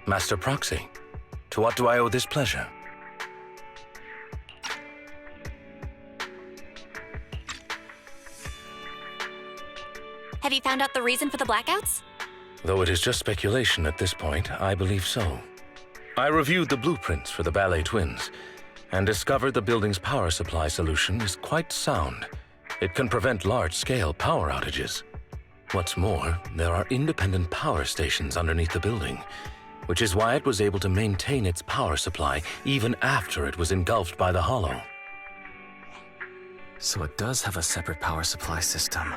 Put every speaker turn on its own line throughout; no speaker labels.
Master Proxy, to what do I owe this pleasure?
Have you found out the reason for the blackouts?
Though it is just speculation at this point, I believe so. I reviewed the blueprints for the ballet twins and discovered the building's power supply solution is quite sound. It can prevent large-scale power outages. What's more, there are independent power stations underneath the building, which is why it was able to maintain its power supply even after it was engulfed by the Hollow.
So it does have a separate power supply system.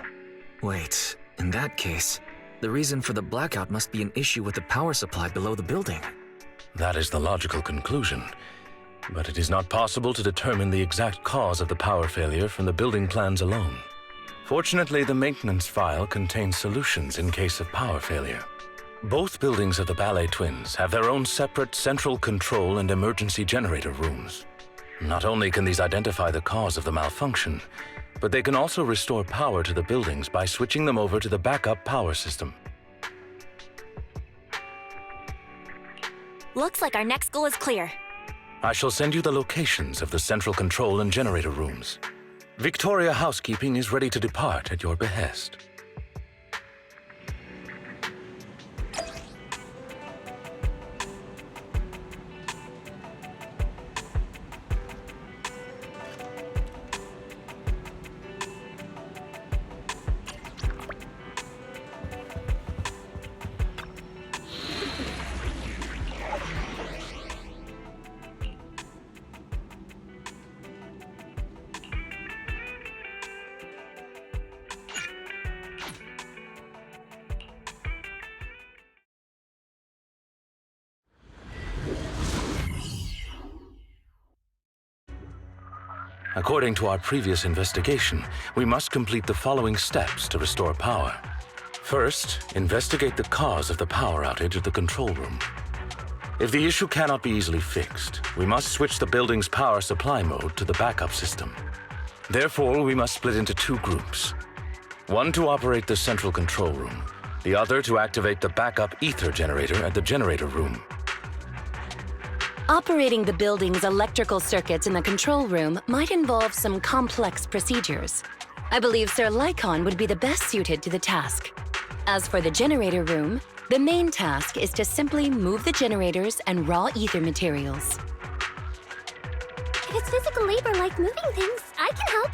Wait, in that case, the reason for the blackout must be an issue with the power supply below the building.
That is the logical conclusion, but it is not possible to determine the exact cause of the power failure from the building plans alone. Fortunately, the maintenance file contains solutions in case of power failure. Both buildings of the ballet twins have their own separate central control and emergency generator rooms. Not only can these identify the cause of the malfunction, but they can also restore power to the buildings by switching them over to the backup power system.
Looks like our next goal is clear.
I shall send you the locations of the central control and generator rooms. Victoria Housekeeping is ready to depart at your behest. According to our previous investigation, we must complete the following steps to restore power. First, investigate the cause of the power outage at the control room. If the issue cannot be easily fixed, we must switch the building's power supply mode to the backup system. Therefore, we must split into two groups. One to operate the central control room, the other to activate the backup ether generator at the generator room.
Operating the building's electrical circuits in the control room might involve some complex procedures. I believe Sir Lycon would be the best suited to the task. As for the generator room, the main task is to simply move the generators and raw ether materials.
If it's physical labor like moving things, I can help.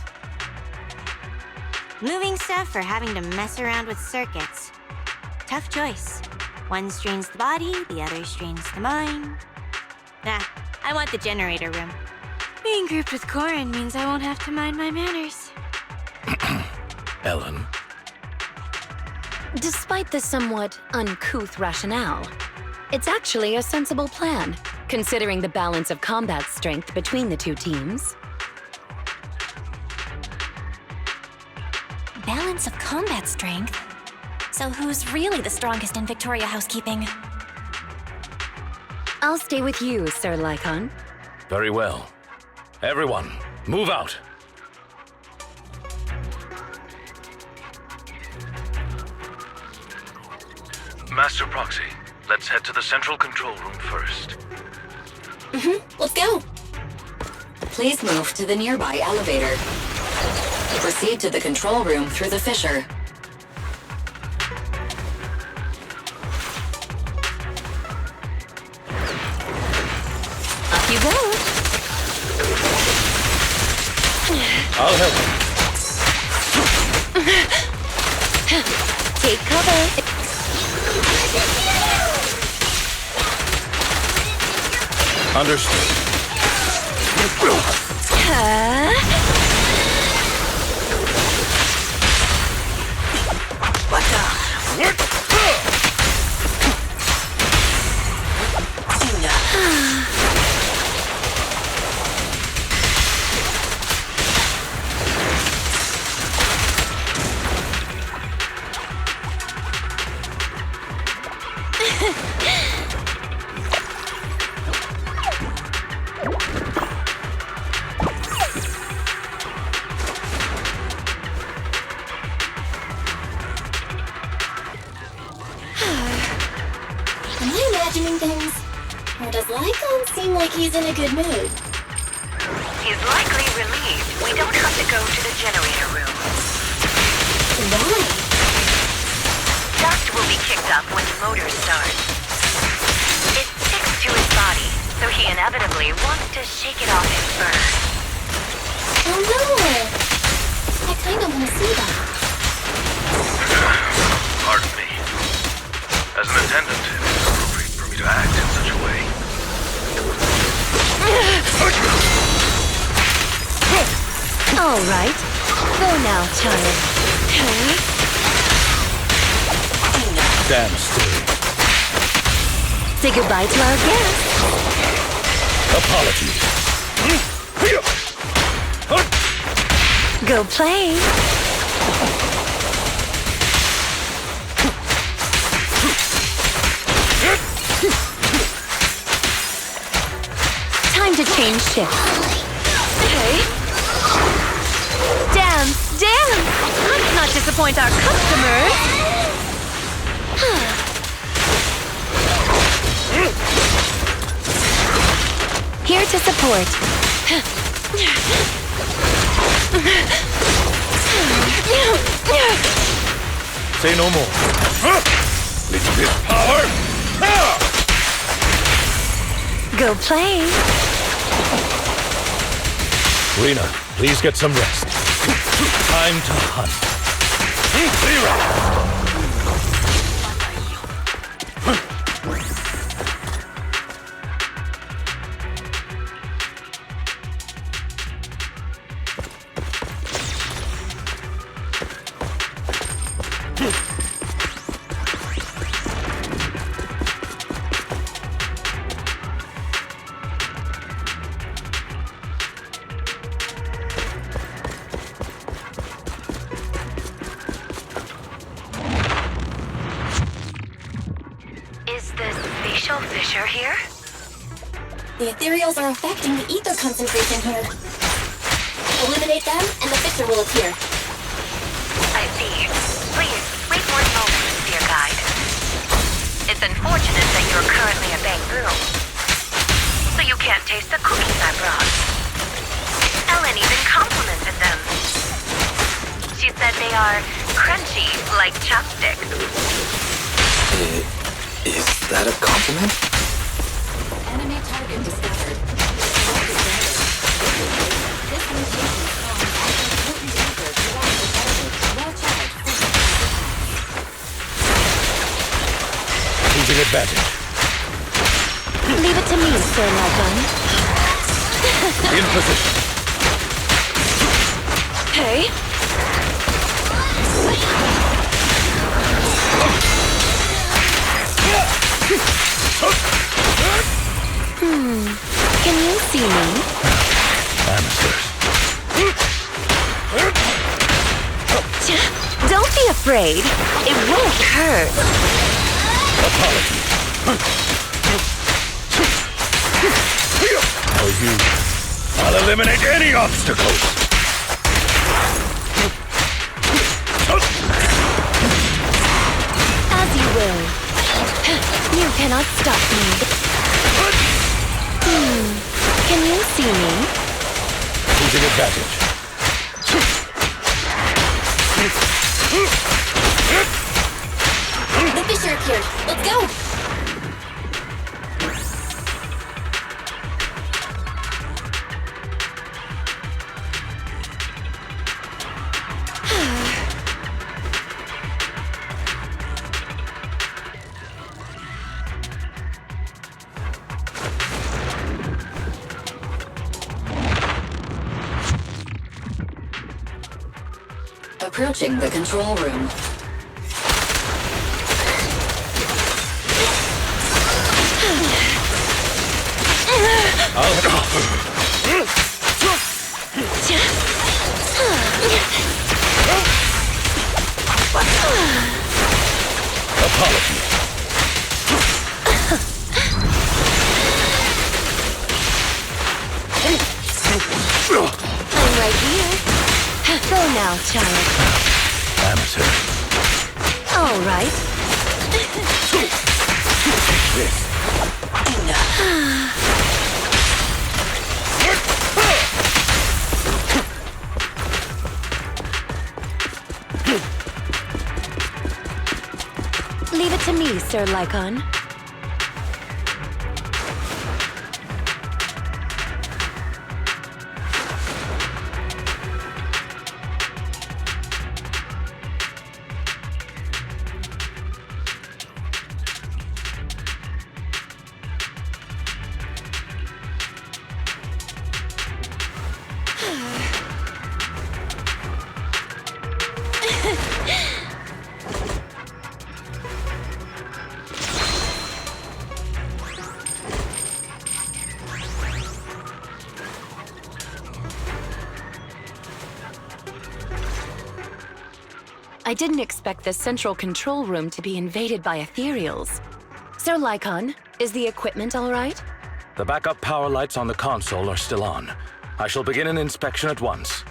Moving stuff or having to mess around with circuits. Tough choice. One strains the body, the other strains the mind. Nah, I want the generator room. Being grouped with Corin means I won't have to mind my manners.
Ellen.
Despite the somewhat uncouth rationale, it's actually a sensible plan, considering the balance of combat strength between the two teams.
Balance of combat strength? So who's really the strongest in Victoria Housekeeping?
I'll stay with you, Sir Lycon.
Very well. Everyone, move out! Master Proxy, let's head to the central control room first.
Let's go. Please move to the nearby elevator. Proceed to the control room through the fissure.
Up you go.
I'll help.
Take cover.
Understood.
What the?
imagining things? Or does Lycon seem like he's in a good mood?
He's likely relieved we don't have to go to the generator room.
Why?
Dust will be kicked up when the motor starts. It sticks to his body, so he inevitably wants to shake it off his fur.
Oh no! I kinda wanna see that.
Pardon me. As an attendant, it is appropriate for me to act in such a way.
All right. Go now, child.
Stand still.
Say goodbye to our guest.
Apologies.
Go play. Time to change shifts. Okay. Dance, dance! Let's not disappoint our customers. Here to support.
Say no more. Little bit power.
Go play.
Rena, please get some rest. Time to hunt. Zero.
Is the spatial fissure here?
The ethereals are affecting the ether concentration here. Eliminate them, and the fixture will appear.
I see. Please, wait 1 moment, dear guide. It's unfortunate that you're currently a bamboo, so you can't taste the cookies I brought. Ellen even complimented them. She said they are crunchy like chopsticks.
Is that a compliment?
Enemy target discovered. This mutation spawns after potent ether throughout the target. Watch out for
Losing advantage.
Leave it to me, Sir Lycon.
In position.
Okay. Can you see me?
Amateurs.
Don't be afraid. It won't hurt.
Apologies. For you, I'll eliminate any obstacles.
As you will. You cannot stop me. Can you see me?
Losing advantage.
The fissure appeared. Let's go!
Approaching the control room.
Apologies.
I'm right here. Go now, child.
Amateur.
All right.
This.
Leave it to me, Sir Lycon. I didn't expect the central control room to be invaded by ethereals. Sir Lycon, is the equipment all right?
The backup power lights on the console are still on. I shall begin an inspection at once.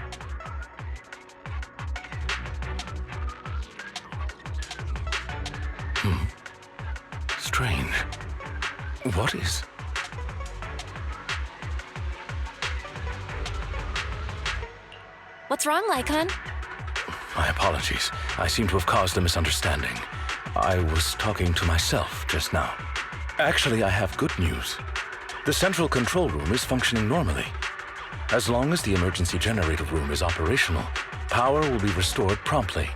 Strange. What is...
What's wrong, Lycon?
My apologies. I seem to have caused a misunderstanding. I was talking to myself just now. Actually, I have good news. The central control room is functioning normally. As long as the emergency generator room is operational, power will be restored promptly.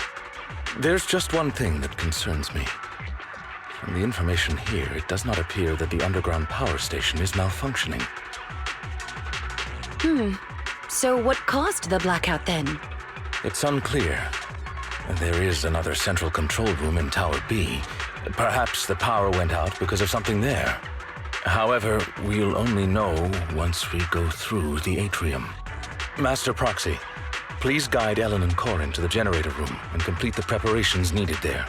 There's just one thing that concerns me. From the information here, it does not appear that the underground power station is malfunctioning.
So what caused the blackout then?
It's unclear. There is another central control room in Tower B. Perhaps the power went out because of something there. However, we'll only know once we go through the atrium. Master Proxy, please guide Ellen and Corin to the generator room and complete the preparations needed there.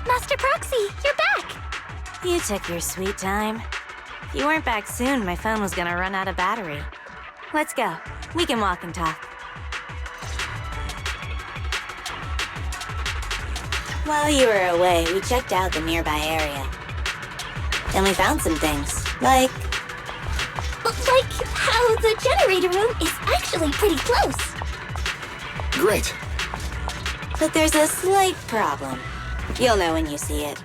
Master Proxy, you're back!
You took your sweet time. If you weren't back soon, my phone was gonna run out of battery. Let's go. We can walk and talk. While you were away, we checked out the nearby area. And we found some things, like
how the generator room is actually pretty close.
Great.
But there's a slight problem. You'll know when you see it.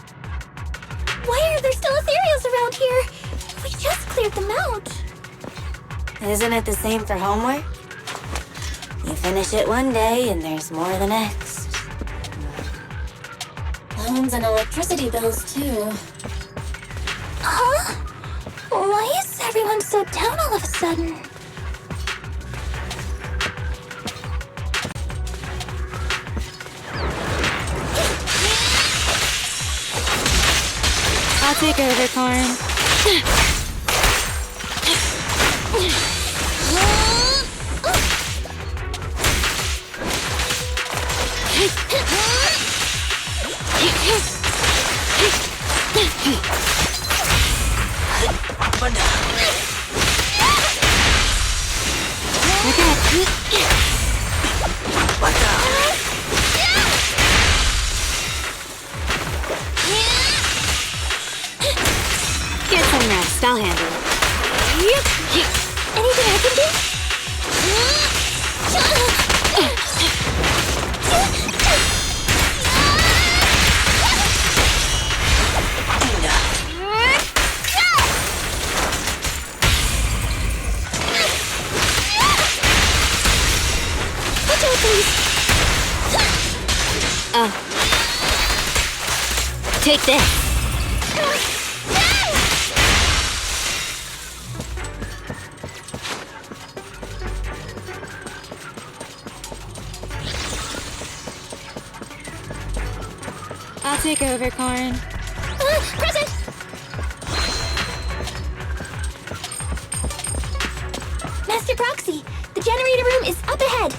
Why are there still ethereals around here? We just cleared them out.
Isn't it the same for homework? You finish it one day and there's more the next.
Phones and electricity bills, too. Huh? Why is everyone so down all of a sudden?
I'll take over, Corin. Get some rest, I'll handle it.
Anything I can do? Watch out, please.
Take this. I'll take over, Corin.
Present! Master Proxy, the generator room is up ahead.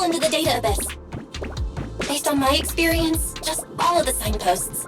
into the data abyss. Based on my experience, just follow the signposts.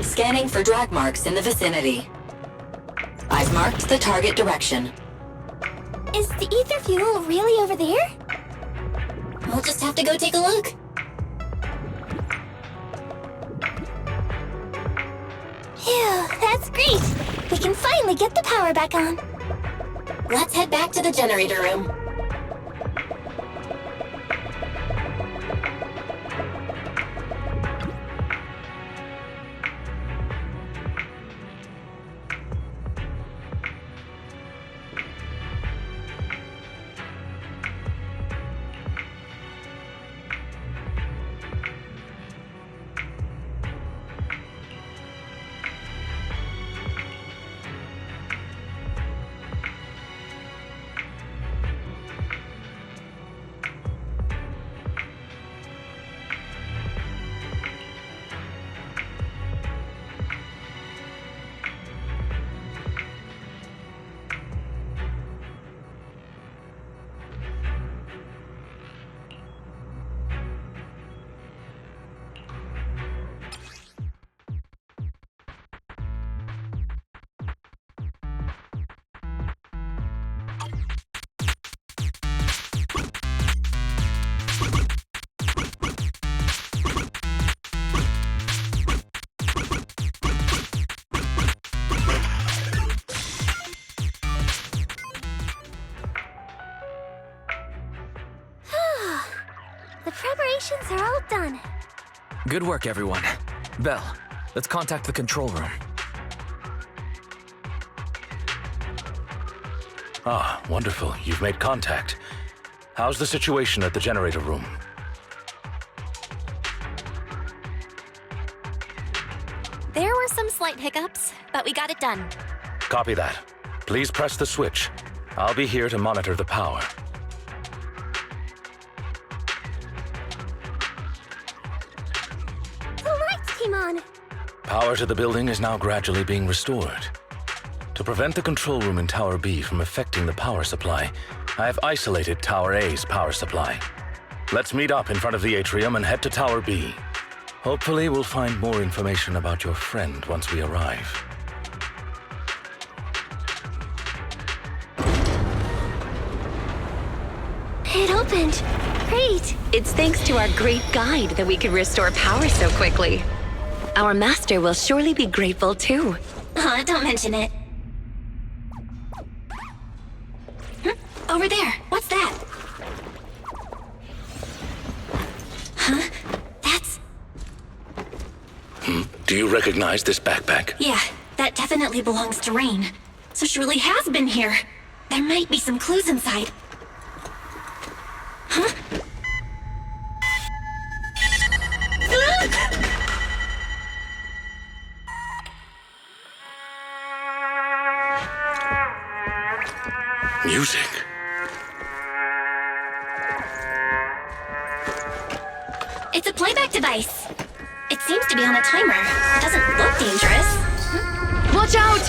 Scanning for drag marks in the vicinity. I've marked the target direction.
Is the ether fuel really over there? We'll just have to go take a look. Phew, that's great! We can finally get the power back on. Let's head back to the generator room. The preparations are all done.
Good work, everyone. Belle, let's contact the control room.
Ah, wonderful. You've made contact. How's the situation at the generator room?
There were some slight hiccups, but we got it done.
Copy that. Please press the switch. I'll be here to monitor the power.
The lights came on.
Power to the building is now gradually being restored. To prevent the control room in Tower B from affecting the power supply, I have isolated Tower A's power supply. Let's meet up in front of the atrium and head to Tower B. Hopefully, we'll find more information about your friend once we arrive.
It opened. Great.
It's thanks to our great guide that we could restore power so quickly. Our master will surely be grateful too.
Don't mention it. Over there. What's that? Huh? That's...
Do you recognize this backpack?
Yeah, that definitely belongs to Rain. So she really has been here. There might be some clues inside. Huh?
Music.
It's a playback device. It seems to be on a timer. It doesn't look dangerous.
Watch out!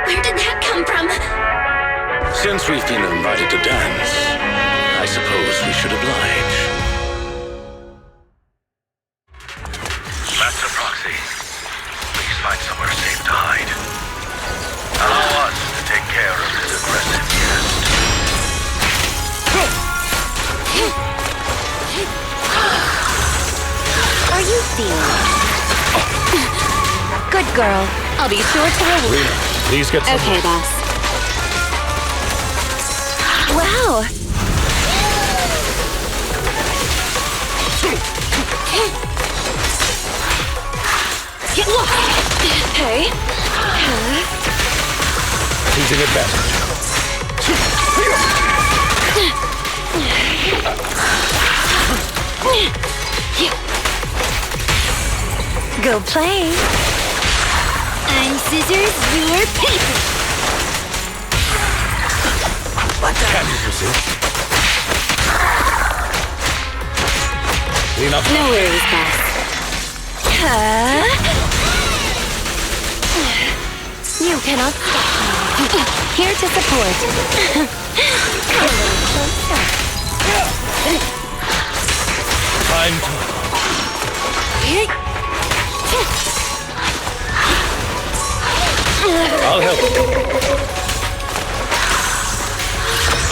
Where did that come from?
Since we've been invited to dance, I suppose we should oblige. Master Proxy, please find somewhere safe to hide. Allow us to take care of this aggressive guest.
Are you feeling it? Good girl. I'll be sure to reward.
Lena, please get some.
Okay, boss. Wow! Hey.
Using advantage.
Go play.
I'm scissors, you're paper.
Can you resist? Lena,
No worries, boss. You cannot stop me. Here to support. Come a little closer.
time to... I'll help you.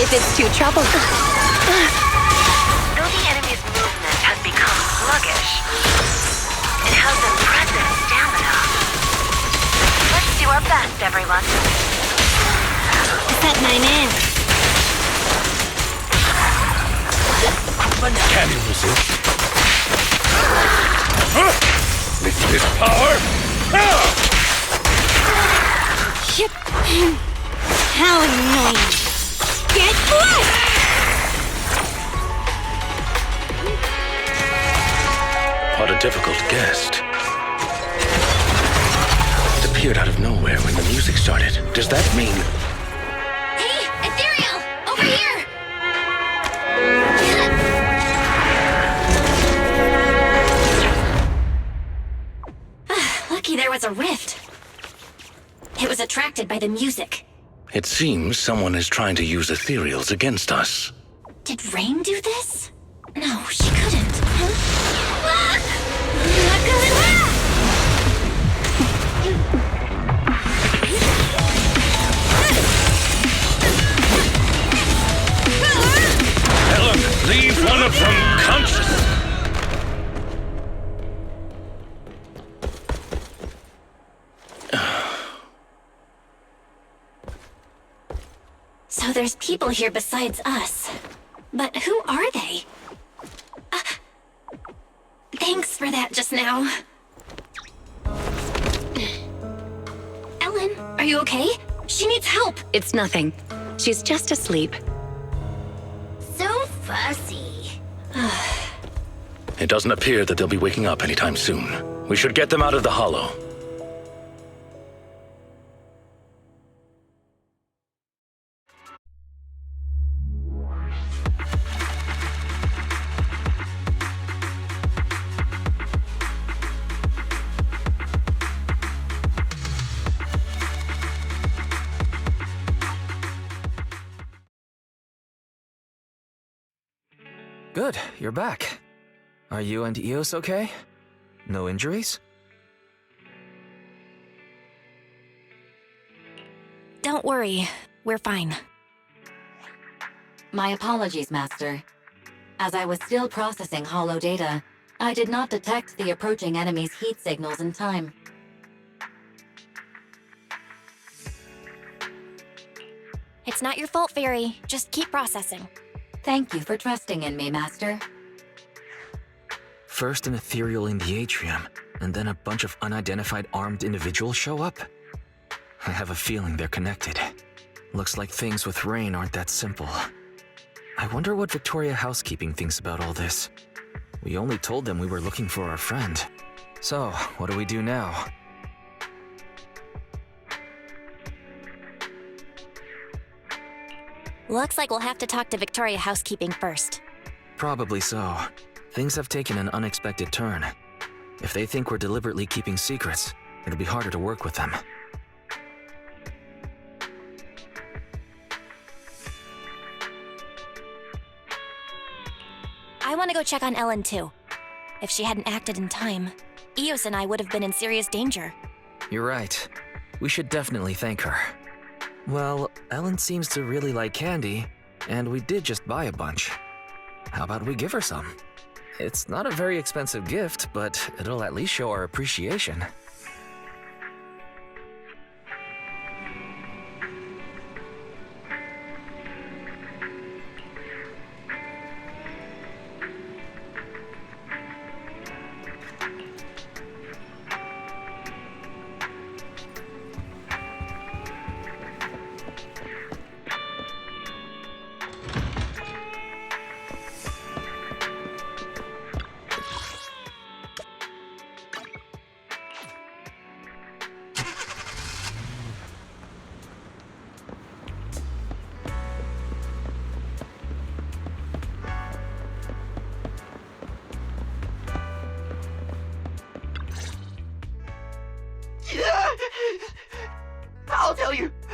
If it's too troublesome.
Though the enemy's movement has become sluggish, it has impressive stamina. Let's do our best, everyone.
Set mine in.
Can you resist? With this power?
How annoying. Get close!
What a difficult guest. It appeared out of nowhere when the music started. Does that mean...
Hey, Ethereal! Over here! Lucky there was a rift. It was attracted by the music.
It seems someone is trying to use ethereals against us.
Did Rain do this? No, she couldn't.
Helen, leave one of them conscious!
So there's people here besides us. But who are they? Thanks for that just now. Ellen, are you okay? She needs help.
It's nothing. She's just asleep.
So fussy.
It doesn't appear that they'll be waking up anytime soon. We should get them out of the hollow.
Good, you're back. Are you and Eos okay? No injuries?
Don't worry, we're fine.
My apologies, Master. As I was still processing hollow data, I did not detect the approaching enemy's heat signals in time.
It's not your fault, Fairy. Just keep processing.
Thank you for trusting in me, Master.
First an ethereal in the atrium, and then a bunch of unidentified armed individuals show up? I have a feeling they're connected. Looks like things with Rain aren't that simple. I wonder what Victoria Housekeeping thinks about all this. We only told them we were looking for our friend. So, what do we do now?
Looks like we'll have to talk to Victoria Housekeeping first.
Probably so. Things have taken an unexpected turn. If they think we're deliberately keeping secrets, it'll be harder to work with them.
I want to go check on Ellen too. If she hadn't acted in time, Eos and I would have been in serious danger.
You're right. We should definitely thank her. Well, Ellen seems to really like candy, and we did just buy a bunch. How about we give her some? It's not a very expensive gift, but it'll at least show our appreciation.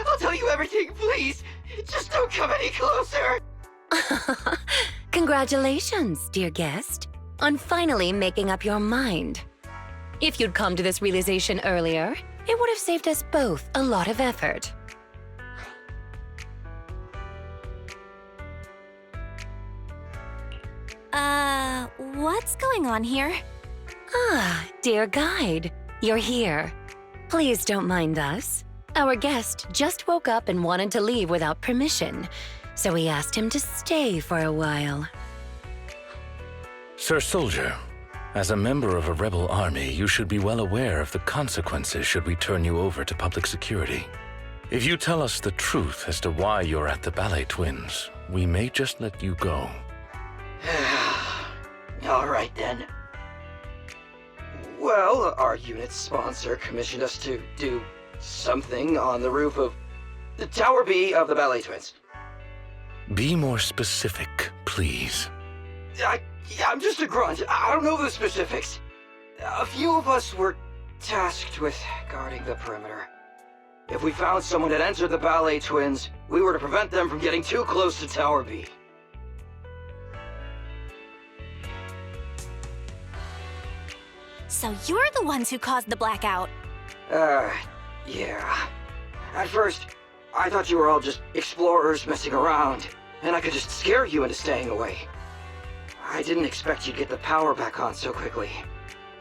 I'll tell you everything, please. Just don't come any closer.
Congratulations, dear guest, on finally making up your mind. If you'd come to this realization earlier, it would have saved us both a lot of effort.
What's going on here?
Ah, dear guide, you're here. Please don't mind us. Our guest just woke up and wanted to leave without permission, so we asked him to stay for a while.
Sir Soldier, as a member of a rebel army, you should be well aware of the consequences should we turn you over to public security. If you tell us the truth as to why you're at the Ballet Twins, we may just let you go.
All right then. Well, our unit's sponsor commissioned us to do something on the roof of the Tower B of the Ballet Twins.
Be more specific, please.
I'm just a grunt. I don't know the specifics. A few of us were tasked with guarding the perimeter. If we found someone had entered the Ballet Twins, we were to prevent them from getting too close to Tower B.
So you're the ones who caused the blackout.
Yeah. At first, I thought you were all just explorers messing around, and I could just scare you into staying away. I didn't expect you'd get the power back on so quickly.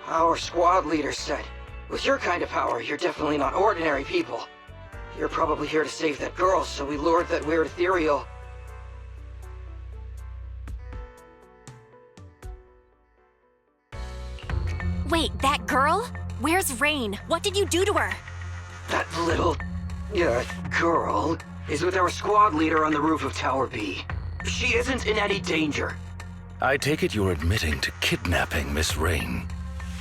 Our squad leader said, with your kind of power, you're definitely not ordinary people. You're probably here to save that girl, so we lured that weird ethereal.
Wait, that girl? Where's Rain? What did you do to her?
That little, girl is with our squad leader on the roof of Tower B. She isn't in any danger.
I take it you're admitting to kidnapping Miss Rain.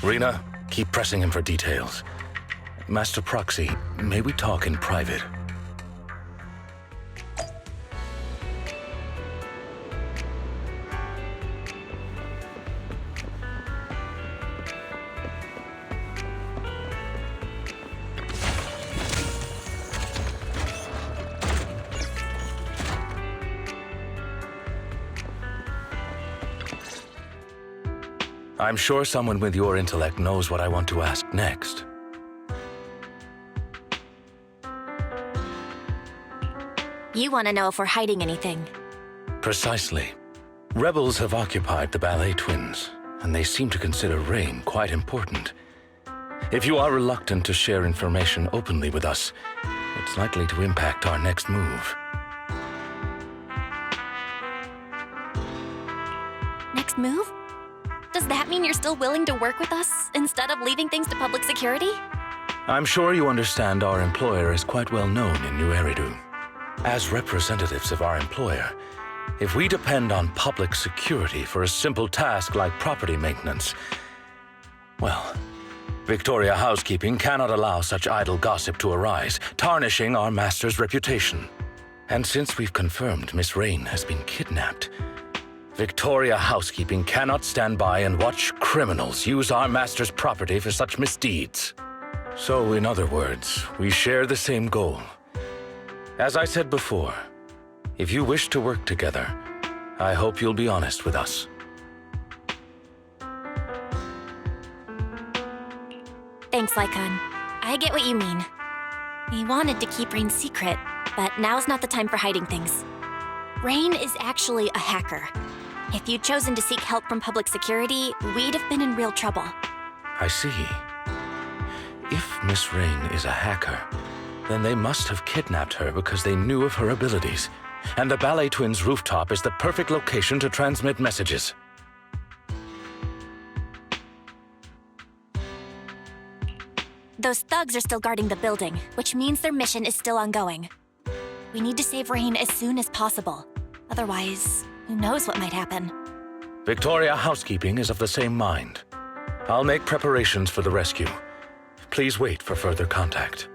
Rena, keep pressing him for details. Master Proxy, may we talk in private? I'm sure someone with your intellect knows what I want to ask next.
You want to know if we're hiding anything.
Precisely. Rebels have occupied the Ballet Twins, and they seem to consider Rain quite important. If you are reluctant to share information openly with us, it's likely to impact our next move.
Next move? Does that mean you're still willing to work with us, instead of leaving things to public security?
I'm sure you understand our employer is quite well known in New Eridu. As representatives of our employer, If we depend on public security for a simple task like property maintenance, well, Victoria Housekeeping cannot allow such idle gossip to arise, tarnishing our master's reputation. And since we've confirmed Miss Rain has been kidnapped, Victoria Housekeeping cannot stand by and watch criminals use our master's property for such misdeeds. So, in other words, we share the same goal. As I said before, if you wish to work together, I hope you'll be honest with us.
Thanks, Lycon. I get what you mean. We wanted to keep Rain secret, but now's not the time for hiding things. Rain is actually a hacker. If you'd chosen to seek help from public security, we'd have been in real trouble.
I see. If Miss Rain is a hacker, then they must have kidnapped her because they knew of her abilities. And the Ballet Twins rooftop is the perfect location to transmit messages.
Those thugs are still guarding the building, which means their mission is still ongoing. We need to save Rain as soon as possible. Otherwise, who knows what might happen.
Victoria Housekeeping is of the same mind. I'll make preparations for the rescue. Please wait for further contact.